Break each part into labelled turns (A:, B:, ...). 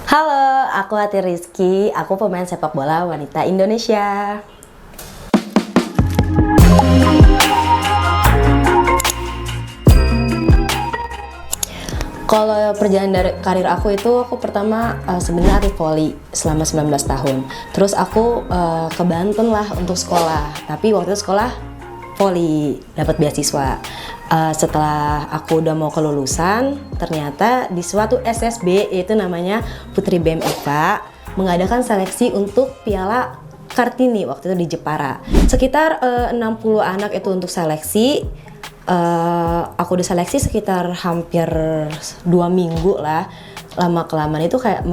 A: Halo, aku Hati Rizky, aku pemain sepak bola wanita Indonesia. Kalau perjalanan dari karir aku itu, aku pertama sebenarnya atlet voli selama 19 tahun. Terus aku ke Banten lah untuk sekolah, tapi waktu itu sekolah voli, dapat beasiswa. Setelah aku udah mau kelulusan, ternyata di suatu SSB, itu namanya Putri BEM IPA, mengadakan seleksi untuk Piala Kartini waktu itu di Jepara. Sekitar 60 anak itu untuk seleksi. Aku udah seleksi sekitar hampir 2 minggu lah. Lama-kelamaan itu kayak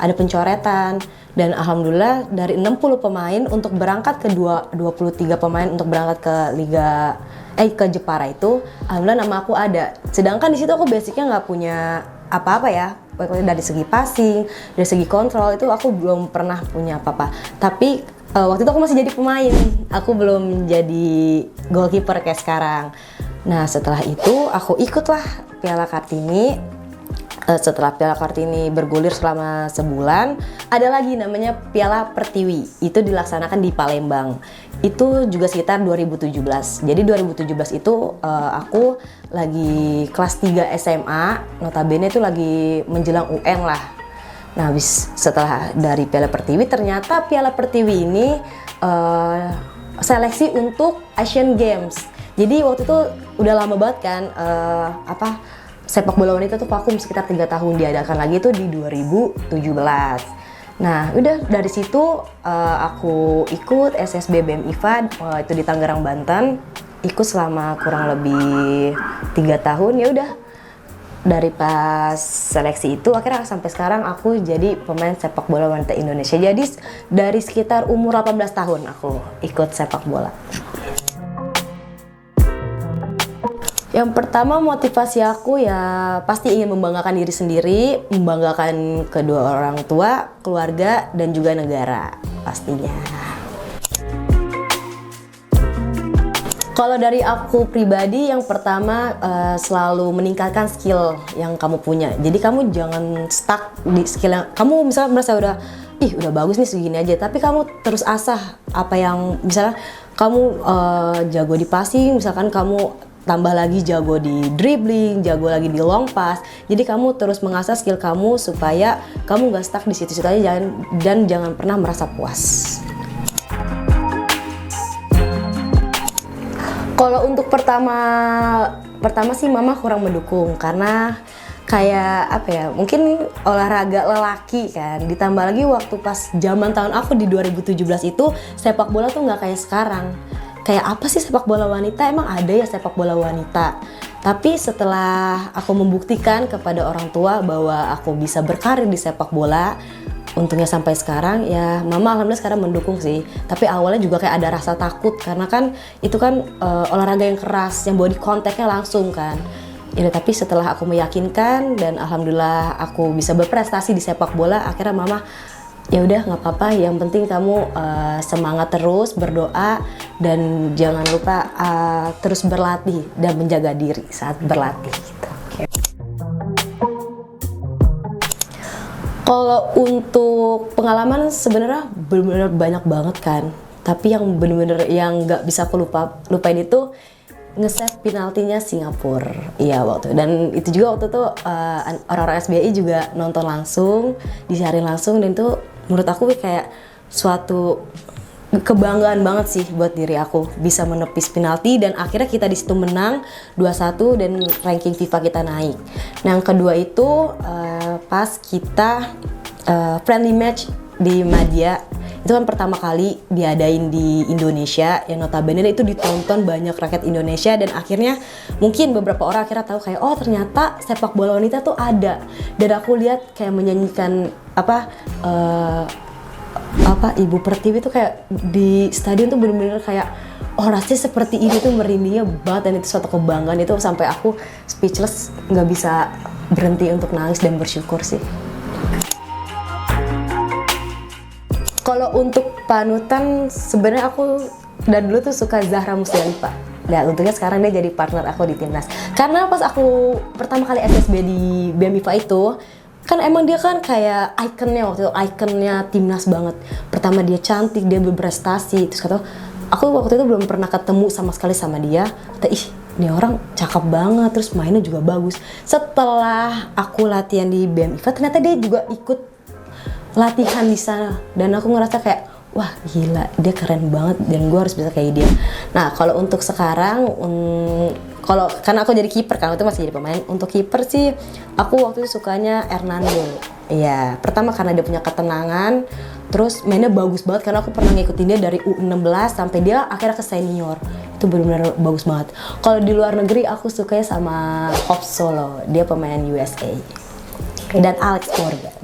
A: ada pencoretan. Dan alhamdulillah dari 60 pemain untuk berangkat ke 23 pemain untuk berangkat ke Jepara itu, alhamdulillah nama aku ada. Sedangkan di situ aku basicnya nggak punya apa-apa ya. Dari segi passing, dari segi kontrol itu aku belum pernah punya apa-apa. Tapi waktu itu aku masih jadi pemain, aku belum jadi goalkeeper kayak sekarang. Nah setelah itu aku ikutlah Piala Kartini. Setelah Piala Kartini bergulir selama sebulan, ada lagi namanya Piala Pertiwi. Itu dilaksanakan di Palembang. Itu juga sekitar 2017. Jadi 2017 itu aku lagi kelas 3 SMA, notabene itu lagi menjelang UN lah. Nah, setelah dari Piala Pertiwi, ternyata Piala Pertiwi ini seleksi untuk Asian Games. Jadi waktu itu udah lama banget kan, sepak bola wanita tuh vakum sekitar 3 tahun, diadakan lagi itu di 2017. Nah, udah dari situ aku ikut SSB BEM IPA itu di Tangerang, Banten. Ikut selama kurang lebih 3 tahun. Ya udah, dari pas seleksi itu akhirnya sampai sekarang aku jadi pemain sepak bola wanita Indonesia. Jadi dari sekitar umur 18 tahun aku ikut sepak bola. Yang pertama, motivasi aku ya pasti ingin membanggakan diri sendiri, membanggakan kedua orang tua, keluarga, dan juga negara pastinya. Kalau dari aku pribadi, yang pertama selalu meningkatkan skill yang kamu punya. Jadi kamu jangan stuck di skill yang kamu misalnya merasa udah bagus nih segini aja, tapi kamu terus asah apa yang misalnya kamu jago di passing, misalkan kamu tambah lagi jago di dribbling, jago lagi di long pass. Jadi kamu terus mengasah skill kamu supaya kamu gak stuck di situ-situ aja dan jangan pernah merasa puas. Kalau untuk pertama sih mama kurang mendukung karena kayak mungkin olahraga lelaki kan, ditambah lagi waktu pas zaman tahun aku di 2017 itu sepak bola tuh nggak kayak sekarang. Kayak apa sih sepak bola wanita? Emang ada ya sepak bola wanita? Tapi setelah aku membuktikan kepada orang tua bahwa aku bisa berkarir di sepak bola, untungnya sampai sekarang ya mama alhamdulillah sekarang mendukung sih. Tapi awalnya juga kayak ada rasa takut karena kan itu kan olahraga yang keras, yang body contactnya langsung kan. Ya tapi setelah aku meyakinkan dan alhamdulillah aku bisa berprestasi di sepak bola, akhirnya mama ya udah nggak apa-apa, yang penting kamu semangat terus, berdoa, dan jangan lupa terus berlatih dan menjaga diri saat berlatih gitu. Okay. Kalau untuk pengalaman sebenarnya benar-benar banyak banget kan, tapi yang benar-benar yang nggak bisa aku lupain itu nge-save penaltinya Singapura. Iya waktu, dan itu juga waktu itu orang-orang SBI juga nonton langsung, disiarin langsung, dan itu menurut aku kayak suatu kebanggaan banget sih buat diri aku bisa menepis penalti dan akhirnya kita di situ menang 2-1 dan ranking FIFA kita naik. Nah, yang kedua itu pas kita friendly match di Madia. Itu kan pertama kali diadain di Indonesia, yang notabene itu ditonton banyak rakyat Indonesia, dan akhirnya mungkin beberapa orang akhirnya tahu kayak oh ternyata sepak bola wanita tuh ada. Dan aku lihat kayak menyanyikan Ibu Pertiwi tuh kayak di stadion tuh bener-bener kayak oh rasanya seperti ini tuh merindingnya banget, dan itu suatu kebanggaan. Itu sampai aku speechless, nggak bisa berhenti untuk nangis dan bersyukur sih. Kalau untuk panutan, sebenarnya aku dari dulu tuh suka Zahra Musdalifah. Nah, untungnya sekarang dia jadi partner aku di timnas. Karena pas aku pertama kali SSB di BEM IPA itu, kan emang dia kan kayak ikonnya waktu itu, ikonnya timnas banget. Pertama dia cantik, dia berprestasi, terus kata aku waktu itu belum pernah ketemu sama sekali sama dia. Kata, ih ini orang cakep banget, terus mainnya juga bagus. Setelah aku latihan di BM IFA, ternyata dia juga ikut latihan di sana, dan aku ngerasa kayak wah gila, dia keren banget dan gue harus bisa kayak dia. Nah kalau untuk sekarang, kalau karena aku jadi kiper kan, itu masih jadi pemain. Untuk kiper sih, aku waktu itu sukanya Hernando. Iya, pertama karena dia punya ketenangan, terus mainnya bagus banget karena aku pernah ngikutin dia dari U16 sampai dia akhirnya ke senior. Itu benar-benar bagus banget. Kalau di luar negeri aku sukanya sama Hope Solo, dia pemain USA. Dan Alex Morgan.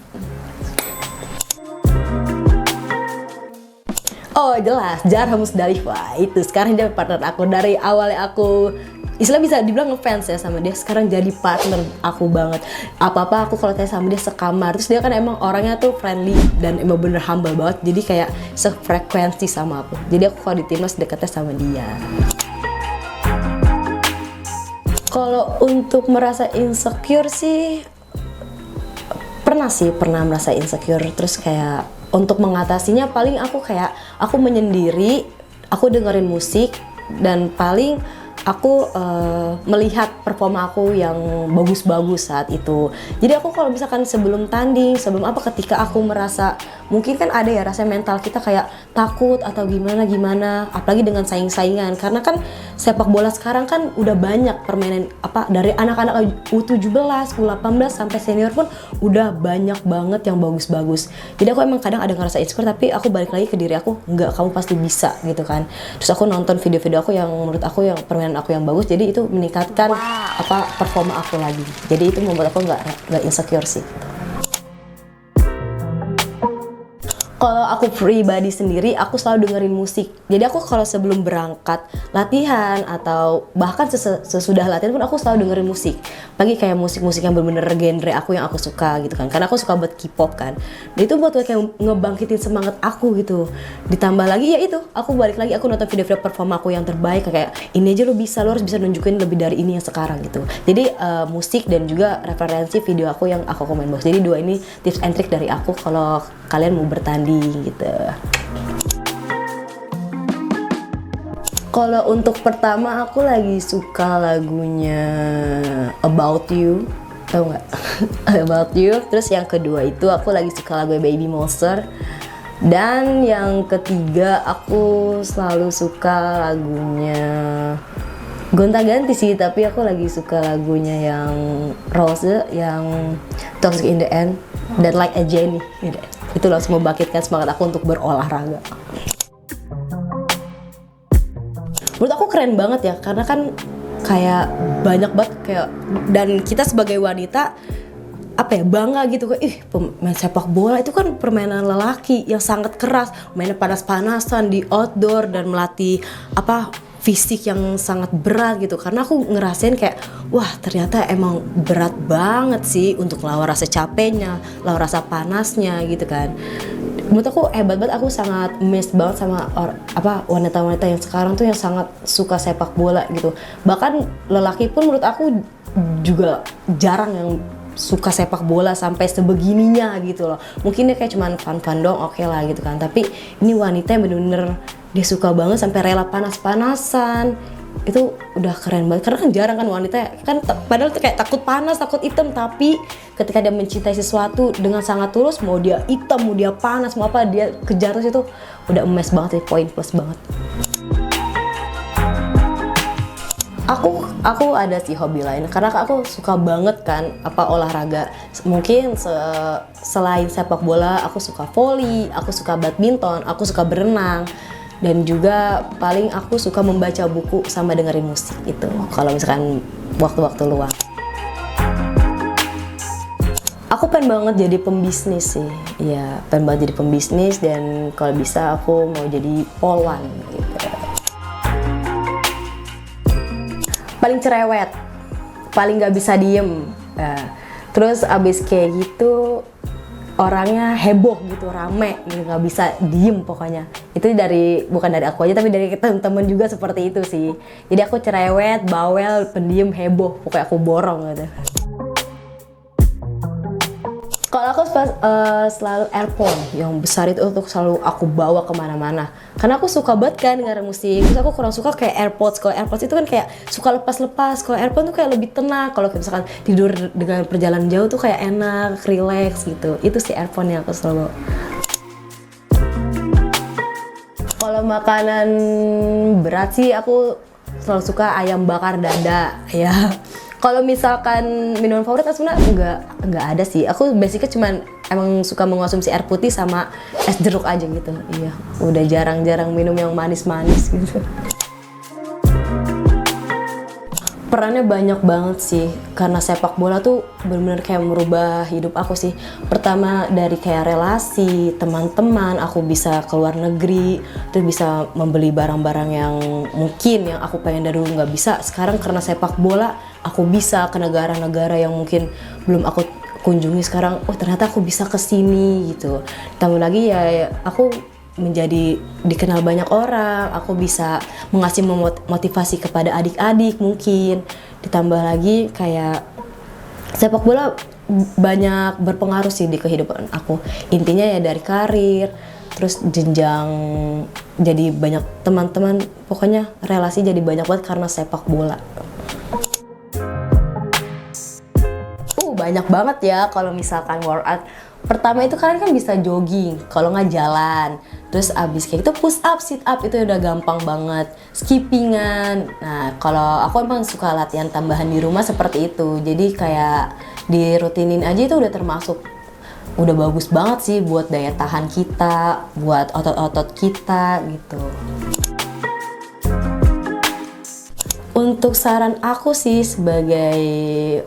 A: Oh jelas, Djara Musdalifah itu sekarang dia partner aku. Dari awalnya aku istilah bisa dibilang ngefans ya sama dia, sekarang jadi partner aku banget. Apa-apa aku kalau tanya sama dia sekamar. Terus dia kan emang orangnya tuh friendly dan emang bener humble banget, jadi kayak sefrekuensi sama aku. Jadi aku kalau di timnas deketnya sama dia. Kalau untuk merasa insecure sih pernah merasa insecure. Terus kayak untuk mengatasinya paling aku menyendiri, aku dengerin musik, dan paling aku melihat performa aku yang bagus-bagus saat itu. Jadi aku kalau misalkan sebelum tanding, sebelum ketika aku merasa mungkin kan ada ya rasa mental kita kayak takut atau gimana, apalagi dengan saing-saingan. Karena kan sepak bola sekarang kan udah banyak permainan dari anak-anak U17, U18 sampai senior pun udah banyak banget yang bagus-bagus. Jadi aku emang kadang ada ngerasa insecure, tapi aku balik lagi ke diri aku, enggak, kamu pasti bisa gitu kan. Terus aku nonton video-video aku yang menurut aku yang permainan aku yang bagus, jadi itu meningkatkan performa aku lagi. Jadi itu membuat aku nggak insecure sih. Kalau aku pribadi sendiri, aku selalu dengerin musik. Jadi aku kalau sebelum berangkat latihan atau bahkan sesudah latihan pun aku selalu dengerin musik. Pagi kayak musik-musik yang bener-bener genre aku yang aku suka gitu kan. Karena aku suka buat K-pop kan. Dan itu buat kayak ngebangkitin semangat aku gitu. Ditambah lagi ya itu, aku balik lagi aku nonton video-video performa aku yang terbaik, kayak ini aja lo harus bisa nunjukin lebih dari ini yang sekarang gitu. Jadi musik dan juga referensi video aku yang aku komen box. Jadi dua ini tips and trick dari aku kalau kalian mau bertanding gitu. Kalau untuk pertama aku lagi suka lagunya About You, tau nggak? About You. Terus yang kedua itu aku lagi suka lagu Baby Monster. Dan yang ketiga aku selalu suka lagunya gonta-ganti sih, tapi aku lagi suka lagunya yang Rose, yang Toxic in the End, dan Like a Jenny gitu. Itu langsung membangkitkan semangat aku untuk berolahraga. Menurut aku keren banget ya, karena kan kayak banyak banget kayak, dan kita sebagai wanita bangga gitu kayak pemain sepak bola itu kan permainan lelaki yang sangat keras, mainnya panas-panasan di outdoor dan melatih fisik yang sangat berat gitu. Karena aku ngerasain kayak wah ternyata emang berat banget sih untuk lawan rasa capeknya, lawan rasa panasnya gitu kan. Menurut aku hebat banget, aku sangat amazed banget sama wanita-wanita yang sekarang tuh yang sangat suka sepak bola gitu. Bahkan lelaki pun menurut aku juga jarang yang suka sepak bola sampai sebegininya gitu loh. Mungkin dia kayak cuman fun-fun dong, oke lah gitu kan. Tapi ini wanita yang bener-bener dia suka banget sampai rela panas-panasan. Itu udah keren banget, karena kan jarang kan wanita kan padahal tuh kayak takut panas, takut hitam, tapi ketika dia mencintai sesuatu dengan sangat tulus, mau dia hitam, mau dia panas, mau dia kejar terus, itu udah emas banget, poin plus banget. Aku ada sih hobi lain, karena aku suka banget kan olahraga. Mungkin selain sepak bola, aku suka volley, aku suka badminton, aku suka berenang. Dan juga paling aku suka membaca buku sama dengerin musik itu kalau misalkan waktu-waktu luang. Aku pengen banget jadi pembisnis sih. Iya, pengen banget jadi pembisnis, dan kalau bisa aku mau jadi polwan gitu. Paling cerewet, paling gak bisa diem. Terus abis kayak gitu orangnya heboh gitu, rame gitu, nggak bisa diem pokoknya. Itu bukan dari aku aja, tapi dari teman-teman juga seperti itu sih. Jadi aku cerewet, bawel, pendiam, heboh, pokoknya aku borong gitu. Kalau aku selalu earphone yang besar itu untuk selalu aku bawa kemana-mana. Karena aku suka banget kan dengerin musik. Terus aku kurang suka kayak AirPods. Kalau AirPods itu kan kayak suka lepas-lepas. Kalau earphone tuh kayak lebih tenang. Kalau misalkan tidur dengan perjalanan jauh tuh kayak enak, relax gitu. Itu sih earphone yang aku selalu bawa. Kalau makanan berat sih aku selalu suka ayam bakar dada ya. Kalau misalkan minuman favorit sebenarnya nggak ada sih. Aku basicnya cuman emang suka mengonsumsi air putih sama es jeruk aja gitu. Iya, udah jarang-jarang minum yang manis-manis gitu. Perannya banyak banget sih, karena sepak bola tuh benar-benar kayak merubah hidup aku sih. Pertama dari kayak relasi, teman-teman, aku bisa keluar negeri, terus bisa membeli barang-barang yang mungkin yang aku pengen dari dulu nggak bisa. Sekarang karena sepak bola, aku bisa ke negara-negara yang mungkin belum aku kunjungi sekarang. Oh ternyata aku bisa ke sini gitu. Tambah lagi ya aku menjadi dikenal banyak orang, aku bisa mengasih motivasi kepada adik-adik mungkin. Ditambah lagi kayak sepak bola banyak berpengaruh sih di kehidupan aku. Intinya ya dari karir, terus jenjang jadi banyak teman-teman, pokoknya relasi jadi banyak banget karena sepak bola. Banyak banget ya kalau misalkan workout. Pertama itu kalian kan bisa jogging, kalau nggak jalan. Terus abis kayak itu push up, sit up itu udah gampang banget. Skippingan. Nah kalau aku emang suka latihan tambahan di rumah seperti itu. Jadi kayak dirutinin aja itu udah termasuk udah bagus banget sih buat daya tahan kita, buat otot-otot kita gitu. Untuk saran aku sih sebagai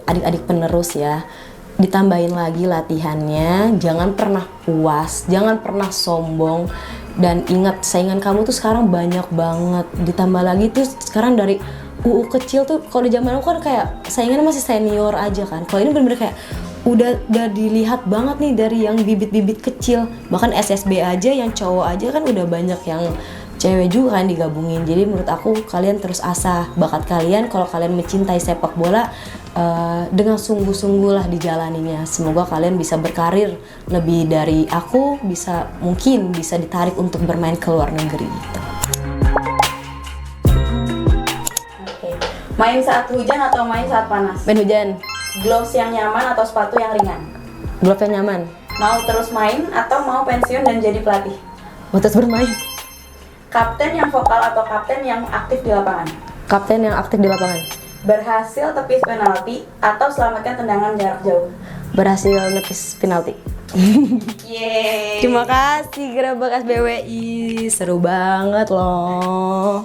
A: adik-adik penerus ya, ditambahin lagi latihannya, jangan pernah puas, jangan pernah sombong, dan ingat saingan kamu tuh sekarang banyak banget. Ditambah lagi tuh sekarang dari kecil tuh, kalau di zaman aku kan kayak saingannya masih senior aja kan. Kalau ini bener-bener kayak udah dilihat banget nih dari yang bibit-bibit kecil, bahkan SSB aja yang cowok aja kan udah banyak yang cewek juga kan digabungin. Jadi menurut aku kalian terus asah bakat kalian. Kalau kalian mencintai sepak bola, dengan sungguh-sungguh lah dijalaninya. Semoga kalian bisa berkarir lebih dari aku, mungkin bisa ditarik untuk bermain ke luar negeri gitu.
B: Oke. Main saat hujan atau main saat panas?
A: Main hujan.
B: Gloves yang nyaman atau sepatu yang ringan?
A: Glove yang nyaman.
B: Mau terus main atau mau pensiun dan jadi pelatih?
A: Mau terus bermain.
B: Kapten yang vokal atau kapten yang aktif di lapangan?
A: Kapten yang aktif di lapangan.
B: Berhasil tepis penalti atau selamatkan tendangan jarak jauh?
A: Berhasil nepis penalti.
B: Yeay.
A: Terima kasih Gerabak SBWI, seru banget loh.